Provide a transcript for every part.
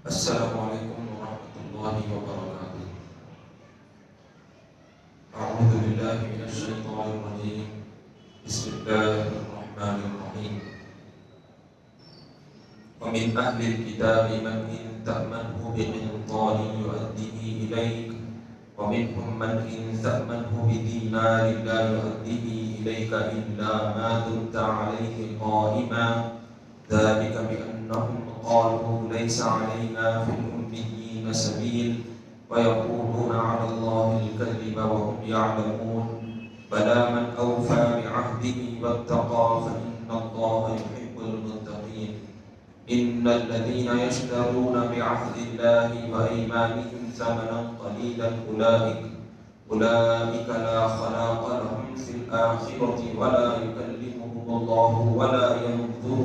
السلام علیکم ورحمۃ اللہ وبرکاتہ۔ اعوذ باللہ من الشیطان الرجیم، بسم اللہ الرحمن الرحیم۔ ومن اہل الکتاب من ان تأمنه بقنطار يؤده إليك ومنهم من ان تأمنه بدینار لا يؤده إليك إلا ما دمت عليه قائما ذلك بأنهم قالوا ليس علينا في الأميين سبيل ويقولون على الله الكذب وهم يعلمون بلى من أوفى بعهده واتقى فإن الله يحب المتقين إن الذين يشترون بعهد الله وأيمانهم ثمنا قليلا أولئك لا خلاق لهم في الآخرة ولا يكلمهم الله ولا ينظر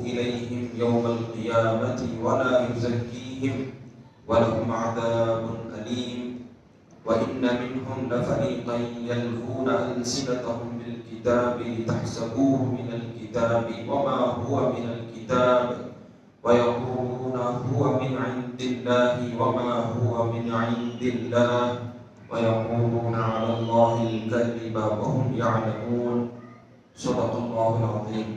إليهم يوم القيامة ولا يزكيهم ولهم عذاب أليم وإن منهم لفريقا يلوون ألسنتهم بالكتاب لتحسبوه من الكتاب وما هو من الكتاب ويقولون هو من عند الله وما هو من عند الله ويقولون على الله الكذب وهم يعلمون صدق الله العظيم۔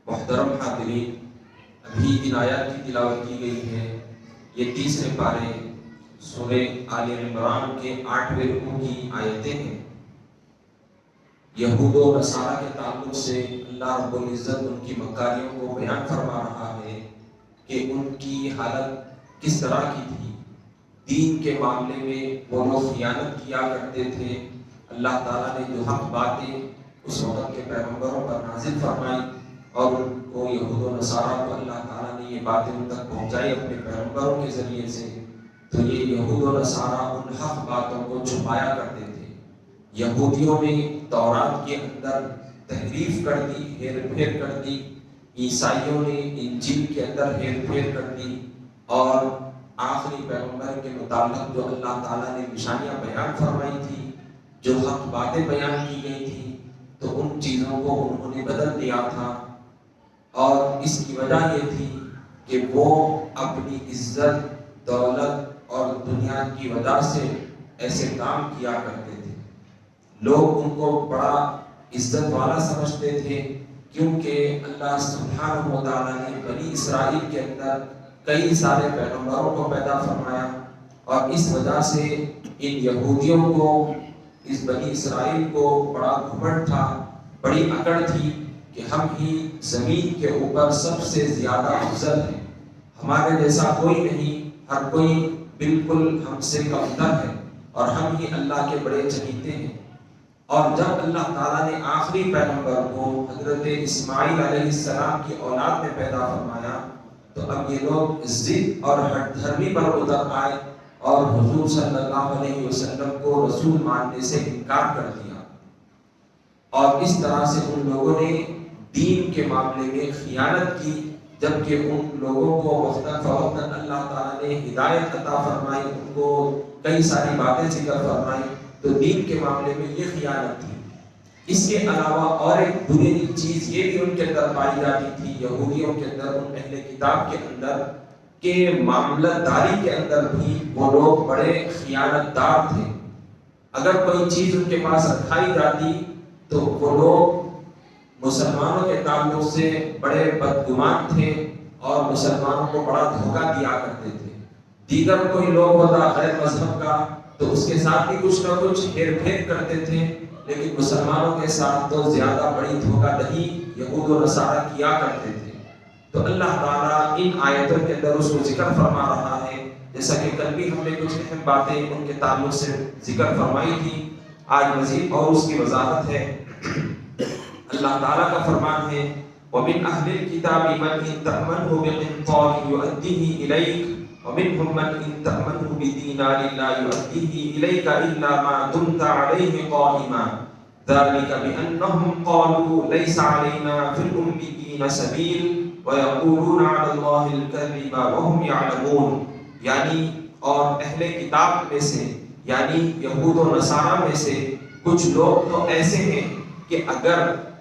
محترم حاضرین، ابھی ان آیات کی تلاوت کی گئی ہے۔ یہ تیسرے پارے سورہ آل عمران کے 8ویں رکوع کی آیتیں ہیں۔ یہود و نصارہ کے تعلق سے اللہ رب العزت ان کی مکاریوں کو بیان فرما رہا ہے کہ ان کی حالت کس طرح کی تھی۔ دین کے معاملے میں وہ لوگ خیانت کیا کرتے تھے۔ اللہ تعالیٰ نے جو حق باتیں اس وقت کے پیغمبروں پر نازل فرمائی اور ان کو یہود و نصارہ کو اللہ تعالیٰ نے یہ باتیں ان تک پہنچائی اپنے پیغمبروں کے ذریعے سے، تو یہ یہود و نصارہ ان حق باتوں کو چھپایا کرتے تھے۔ یہودیوں نے تورات کے اندر تحریف کر دی، ہیر پھیر کر دی، عیسائیوں نے انجیل کے اندر ہیر پھیر کر دی، اور آخری پیغمبر کے متعلق جو اللہ تعالیٰ نے نشانیاں بیان فرمائی تھی، جو حق باتیں بیان کی گئی تھی، تو ان چیزوں کو انہوں نے بدل دیا تھا۔ اور اس کی وجہ یہ تھی کہ وہ اپنی عزت، دولت اور دنیا کی وجہ سے ایسے کام کیا کرتے تھے۔ لوگ ان کو بڑا عزت والا سمجھتے تھے، کیونکہ اللہ سبحانہ و تعالیٰ نے بنی اسرائیل کے اندر کئی سارے پیغمبروں کو پیدا فرمایا، اور اس وجہ سے ان یہودیوں کو، اس بنی اسرائیل کو بڑا گھمنڈ تھا، بڑی اکڑ تھی کہ ہم ہی زمین کے اوپر سب سے زیادہ افضل ہیں، ہمارے جیسا کوئی نہیں، ہر کوئی بالکل ہم سے کمتر ہے، اور ہم ہی اللہ کے بڑے چہیتے ہیں۔ اور جب اللہ تعالیٰ نے آخری پیغمبر کو حضرت اسماعیل علیہ السلام کی اولاد میں پیدا فرمایا، تو اب یہ لوگ ضد اور ہٹ دھرمی پر اتر آئے اور حضور صلی اللہ علیہ وسلم کو رسول ماننے سے انکار کر دیا، اور اس طرح سے ان لوگوں نے دین کے معاملے میں خیانت کی، جبکہ ان لوگوں کو وقتاً فوقتاً اللہ تعالیٰ نے ہدایت عطا فرمائی، ان کو کئی ساری باتیں ذکر فرمائی، تو دین کے معاملے میں یہ خیانت تھی۔ اس کے علاوہ اور ایک بری چیز یہ بھی ان کے اندر پائی جاتی تھی، یہودیوں کے اندر، ان اہل کتاب کے اندر، کہ معاملہ داری کے اندر بھی وہ لوگ بڑے خیانت دار تھے۔ اگر کوئی چیز ان کے پاس رکھائی جاتی تو وہ لوگ مسلمانوں کے تعلق سے بڑے بدگمان تھے اور مسلمانوں کو بڑا دھوکہ دیا کرتے تھے۔ دیگر کوئی لوگ ہوتا غیر مذہب کا تو اس کے ساتھ بھی کچھ نہ کچھ ہیر پھیر کرتے تھے، لیکن مسلمانوں کے ساتھ تو زیادہ بڑی دھوکہ دہی یہود و نصارہ کیا کرتے تھے۔ تو اللہ تعالیٰ ان آیتوں کے اندر اس کو ذکر فرما رہا ہے، جیسا کہ کل بھی ہم نے کچھ اہم باتیں ان کے تعلق سے ذکر فرمائی تھی، آج مزید اور اس کی وضاحت ہے۔ اللہ تعالیٰ کا فرمان ہے وَمِنْ أَهْلِ الْكِتَابِ مَنْ إِنْ تَأْمَنْهُ بِقِنْطَارٍ يُؤَدِّهِ إِلَيْكَ وَمِنْهُمْ مَنْ إِنْ تَأْمَنْهُ بِدِينَارٍ لَا يُؤَدِّهِ إِلَيْكَ إِلَّا مَا دُمْتَ عَلَيْهِ قَائِمًا ذَلِكَ بِأَنَّهُمْ قَالُوا لَيْسَ عَلَيْنَا فِي الْأُمِّيِّينَ سَبِيلٌ وَيَقُولُونَ عَلَى اللَّهِ الْكَذِبَ وَهُمْ يَعْلَمُونَ، یعنی اور اہل کتاب میں سے، یعنی یہود و نصارہ میں سے کچھ لوگ تو ایسے ہیں کہ اگر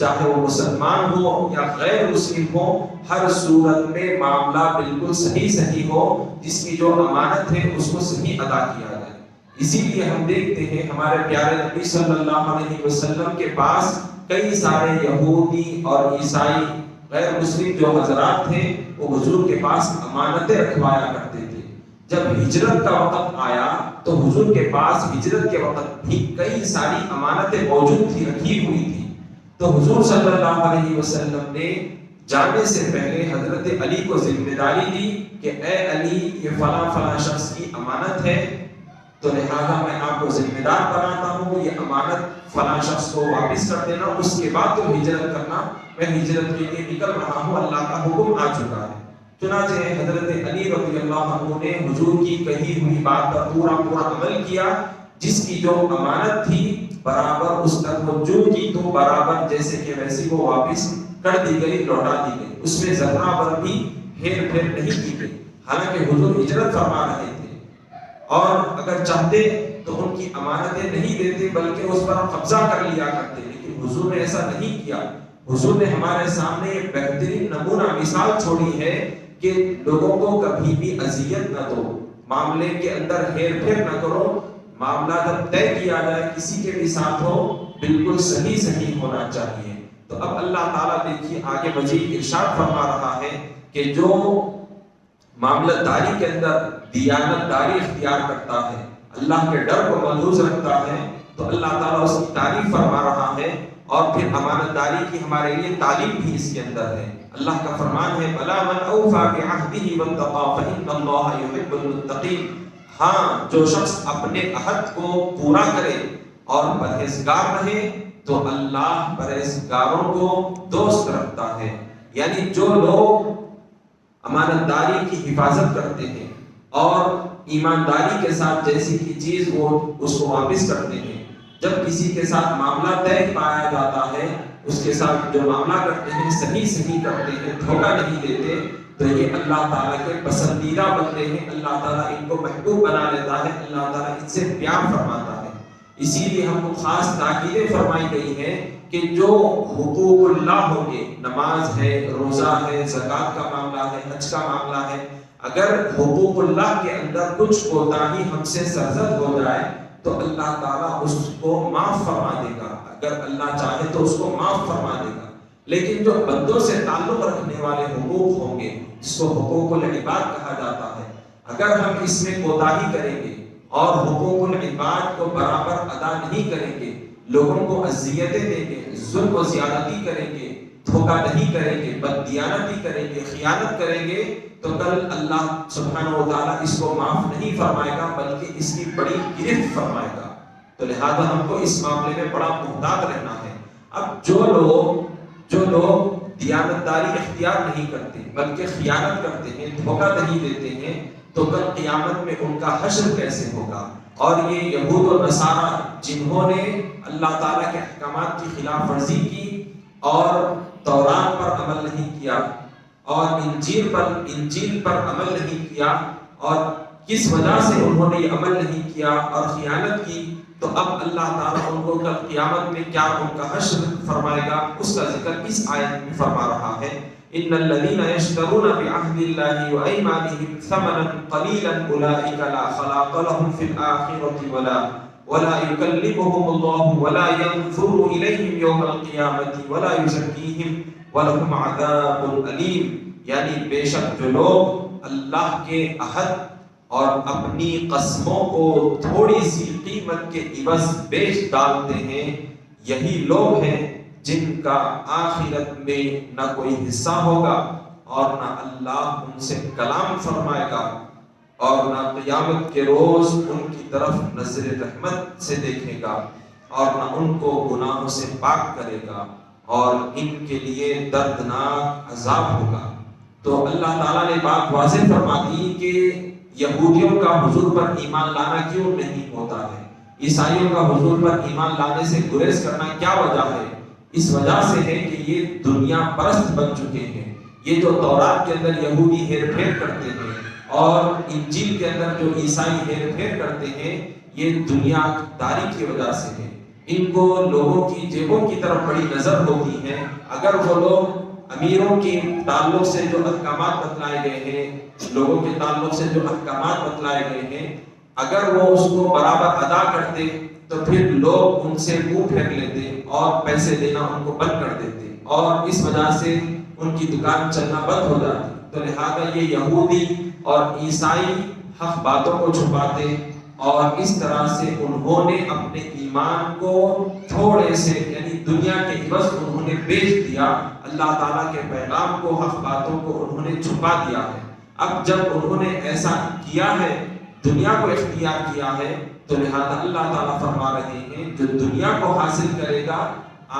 چاہے وہ مسلمان ہو یا غیر مسلم ہو، ہر صورت میں معاملہ بالکل صحیح ہو، جس کی جو امانت ہے اس کو صحیح ادا کیا جائے۔ اسی لیے ہم دیکھتے ہیں ہمارے پیارے نبی صلی اللہ علیہ وسلم کے پاس کئی سارے یہودی اور عیسائی غیر مسلم جو حضرات تھے وہ حضور کے پاس امانتیں رکھوایا کرتے تھے۔ جب ہجرت کا وقت آیا تو حضور کے پاس ہجرت کے وقت بھی کئی ساری امانتیں موجود تھی، رکھی ہوئی تھی۔ تو حضور صلی اللہ علیہ وسلم نے جانے سے پہلے حضرت علی کو ذمہ داری دی کہ اے علی، یہ فلاں فلاں شخص کی امانت ہے، تو لہذا میں آپ کو ذمہ دار بناتا ہوں، یہ امانت فلاں شخص کو واپس کر دینا، اس کے بعد تو ہجرت کرنا، میں ہجرت کے لیے نکل رہا ہوں، اللہ کا حکم آ چکا ہے۔ چنانچہ حضرت علی رضی اللہ عنہ نے حضور کی کہی ہوئی بات پر پورا عمل کیا، جس کی جو امانت تھی برابر اس تک توجہ کی تو برابر جیسے کہ ویسی وہ واپس کر دی گئی، لوٹا دی گئی، اس میں ذرہ بھر بھی ہیر پھیر نہیں کی گئی، حالانکہ حضور ہجرت فرما رہے تھے اور اگر چاہتے تو ان کی امانتیں نہیں دیتے بلکہ اس پر قبضہ کر لیا کرتے، لیکن حضور نے ایسا نہیں کیا۔ حضور نے ہمارے سامنے ایک بہترین نمونہ مثال چھوڑی ہے کہ لوگوں کو کبھی بھی اذیت نہ دو، معاملے کے اندر ہیر پھیر نہ کرو، معاملہ جب طے کیا جائے کسی کے بھی ساتھ ہو بالکل صحیح ہونا چاہیے۔ تو اب اللہ تعالیٰ دیکھیے آگے مزید ارشاد فرما رہا ہے کہ جو معاملہ داری کے اندر دیانت داری اختیار کرتا ہے، اللہ کے ڈر کو ملحوظ رکھتا ہے، تو اللہ تعالیٰ اس کی تعریف فرما رہا ہے، اور پھر امانت داری کی ہمارے لیے تعلیم بھی اس کے اندر ہے۔ اللہ کا فرمان ہے بلا من اوفى بعهده واتقى فإن الله يحب المتقين، ہاں جو شخص اپنے عہد کو پورا کرے اور پرہیزگار رہے تو اللہ پرہیزگاروں کو دوست رکھتا ہے۔ یعنی جو لوگ امانت داری کی حفاظت کرتے ہیں اور ایمانداری کے ساتھ جیسی کی چیز وہ اس کو واپس کرتے ہیں، جب کسی کے ساتھ معاملہ طے پایا جاتا ہے اس کے ساتھ جو معاملہ کرتے ہیں صحیح کرتے ہیں، دھوکہ نہیں دیتے، تو یہ اللہ تعالیٰ کے پسندیدہ بندے ہیں، اللہ تعالیٰ ان کو محبوب بنا لیتا ہے، اللہ تعالیٰ ان سے پیار فرماتا ہے۔ اسی لیے ہم کو خاص تاکیدیں فرمائی گئی ہیں کہ جو حقوق اللہ ہوں گے، نماز ہے، روزہ ہے، زکوٰۃ کا معاملہ ہے، حج کا معاملہ ہے، اگر حقوق اللہ کے اندر کچھ کوتاہی ہم سے سرزد ہو جائے تو اللہ تعالیٰ اس کو معاف فرما دے گا، اگر اللہ چاہے تو اس کو معاف فرما دے گا۔ لیکن جو بندوں سے تعلق رکھنے والے حقوق ہوں گے، جس کو حقوق العباد کہا جاتا ہے، اگر ہم اس میں کوتاہی کریں گے اور حقوق العباد کو برابر ادا نہیں کریں گے، لوگوں کو اذیتیں دیں گے، ظلم و زیادتی کریں گے، دھوکہ نہیں کریں گے، بددیانتی کریں گے، خیانت کریں گے، تو کل اللہ سبحانہ و تعالیٰ اس کو معاف نہیں فرمائے گا بلکہ اس کی بڑی گرفت فرمائے گا۔ تو لہذا ہم کو اس معاملے میں بڑا محتاط رہنا ہے۔ اب جو لوگ دیانتداری اختیار نہیں کرتے بلکہ خیانت کرتے ہیں، دھوکہ نہیں دیتے ہیں، تو کل قیامت میں ان کا حشر کیسے ہوگا؟ اور یہ یہود و نصارہ جنہوں نے اللہ تعالیٰ کے احکامات کی خلاف ورزی کی اور تورات پر عمل نہیں کیا اور انجیل پر عمل نہیں کیا، اور کس وجہ سے انہوں نے یہ عمل نہیں کیا اور خیانت کی، تو اب اللہ تعالیٰ ان کو کل قیامت میں کیا ان کا حشر فرمائے گا، اس کا ذکر اس آیت میں فرما رہا ہے۔ ان الذين يشترون بعهد الله وايمانهم ثمنا قليلا اولئك لا خلاق لهم في الاخره ولا يكلمهم الله ولا ينظر اليهم يوم القيامه ولا يزكيهم ولهم عذاب الیم، یعنی بے شک جو لوگ اللہ کے عہد اور اپنی قسموں کو تھوڑی سی قیمت کے عوض بیچ ڈالتے ہیں، یہی لوگ ہیں جن کا آخرت میں نہ کوئی حصہ ہوگا اور نہ اللہ ان سے کلام فرمائے گا اور نہ قیامت کے روز ان کی طرف نظر رحمت سے دیکھے گا اور نہ ان کو گناہوں سے پاک کرے گا اور ان کے لیے دردناک عذاب ہوگا۔ تو اللہ تعالیٰ نے بات واضح فرما دی کہ یہودیوں کا حضور پر ایمان لانا کیوں نہیں ہوتا ہے، عیسائیوں کا حضور پر ایمان لانے سے گریز کرنا کیا وجہ ہے؟ اس وجہ سے ہے کہ یہ دنیا پرست بن چکے ہیں۔ یہ جو تورات کے اندر یہودی ہیر پھیر کرتے ہیں اور انجیل کے اندر جو عیسائی ہیر پھیر کرتے ہیں، یہ دنیا داری کی وجہ سے ہے۔ ان کو لوگوں کی جیبوں کی طرف بڑی نظر ہوتی ہے. اگر وہ لوگ امیروں کے تعلق سے جو احکامات بتلائے گئے ہیں، لوگوں کے تعلق سے جو احکامات بتلائے گئے ہیں، اگر وہ اس کو برابر ادا کرتے تو پھر لوگ ان سے منہ پھیر لیتے اور پیسے دینا ان کو بند کر دیتے، اور اس وجہ سے ان کی دکان چلنا بند ہو جاتی. تو لہذا یہ یہودی اور عیسائی حق باتوں کو چھپاتے، اور اس طرح سے انہوں نے اپنے ایمان کو تھوڑے سے یعنی دنیا کے عوض انہوں نے بیچ دیا، اللہ تعالیٰ کے پیغام کو، حق باتوں کو انہوں نے چھپا دیا ہے. اب جب انہوں نے ایسا کیا ہے، دنیا کو اختیار کیا ہے، تو لہذا اللہ تعالیٰ فرما رہے ہیں جو دنیا کو حاصل کرے گا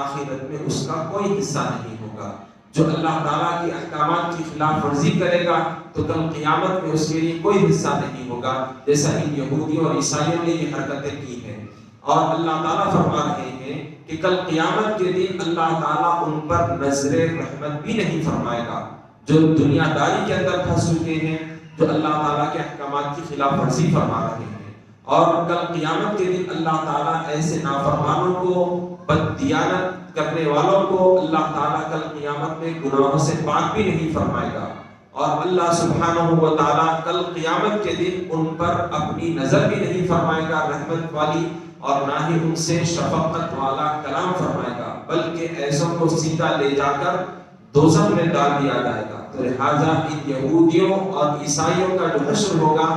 آخرت میں اس کا کوئی حصہ نہیں ہوگا. جو اللہ تعالیٰ کی احکامات کی خلاف ورزی کرے گا تو کل قیامت میں اس کے لیے کوئی حصہ نہیں ہوگا، جیسا ان یہودیوں اور عیسائیوں نے یہ حرکتیں کی ہیں. اور اللہ تعالیٰ فرما رہے ہیں کہ کل قیامت کے دن اللہ تعالیٰ ان پر نظر رحمت بھی نہیں فرمائے گا. جو دنیا داری کے اندر پھنس چکے ہیں، جو اللہ تعالیٰ کے احکامات کی خلاف ورزی فرما رہے ہیں، اور کل قیامت کے دن اللہ تعالیٰ ایسے نافرمانوں کو، بددیانت کرنے والوں کو اللہ تعالیٰ کل قیامت میں گناہوں سے پاک بھی نہیں فرمائے گا. اور اللہ سبحانہ و تعالیٰ کل قیامت کے دن ان پر اپنی نظر بھی نہیں فرمائے گا رحمت والی، اور نہ ہی ان سے شفقت والا کلام فرمائے گا، بلکہ ایسوں کو سیدھا لے جا کر دوزخ میں ڈال دیا جائے گا. تو لہٰذا ان یہودیوں اور عیسائیوں کا جو حشر ہوگا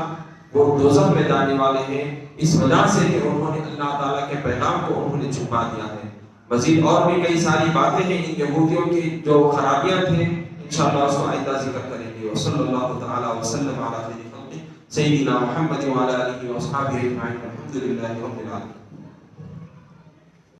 وہ دوزخ میں جانے والے ہیں، اس وجہ سے کہ انہوں نے اللہ تعالیٰ کے پیغام کو انہوں نے چھپا دیا ہے. مزید اور بھی کئی ساری باتیں ہیں ان یہودیوں کی جو خرابیاں تھیں، انشاءاللہ اس کو آئندہ ذکر کریں گے. وصلی اللہ تعالی وسلم علی خیر خلقہ سیدنا محمد وعلی آلہ واصحابہ اجمعین، الحمد للہ رب العالمین.